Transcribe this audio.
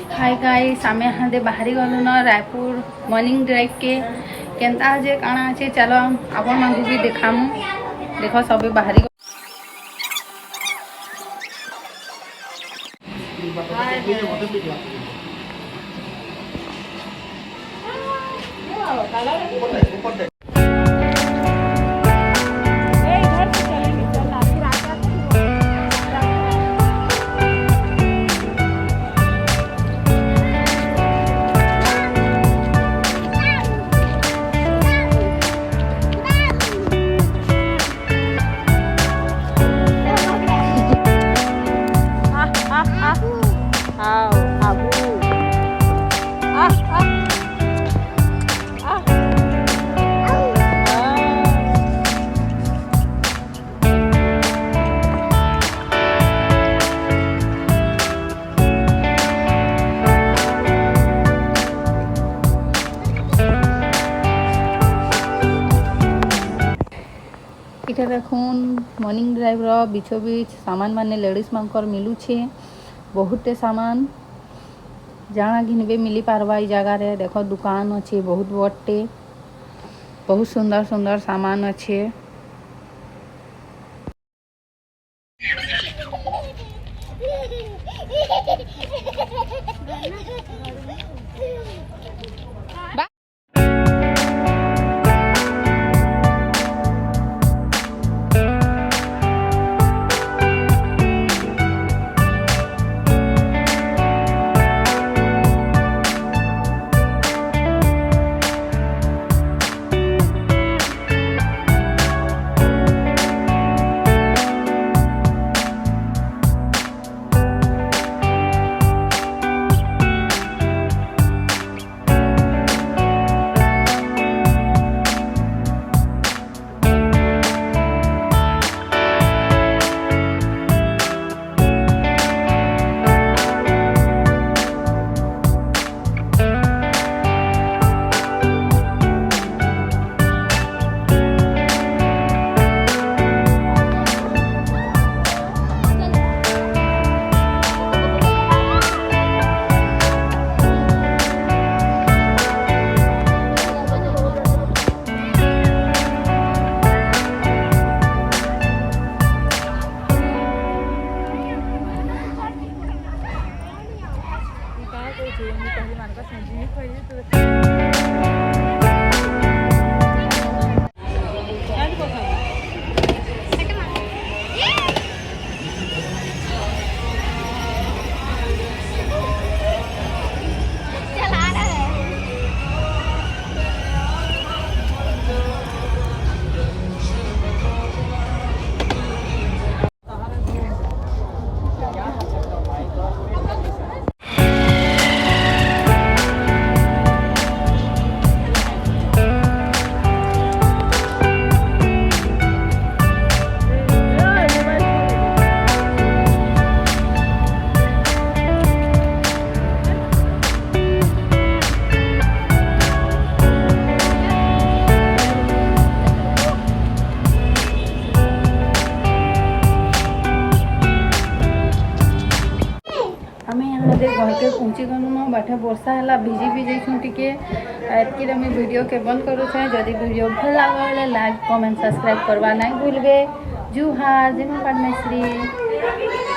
Hi guys आमे हाँ बाहरी गलु न रायपुर मॉर्निंग ड्राइव के केन्ता जे काଣା अच्छे चलो आपण मानू भी देखामु। देख सब बाहरी इटा देखून मॉर्निंग ड्राइव रो बीचो बीच सामान माने लेडीज मानकर मिलू छे बहुते सामान जाना घिनबे मिली पारबा ई जगह रे। देखो दुकान अच्छे बहुत बड़टे बहुत सुंदर सुंदर सामान अच्छे। घर के पहुँची गलु न बाटे वर्षा है भिजी भी जाइछुँ टिके एतकी मैं वीडियो के बंद करूँ। जदि वीडियो भल लगे लाइक कमेंट सब्सक्राइब करवा नहीं भूलबे। जुहार जय मां परमेश्वरी।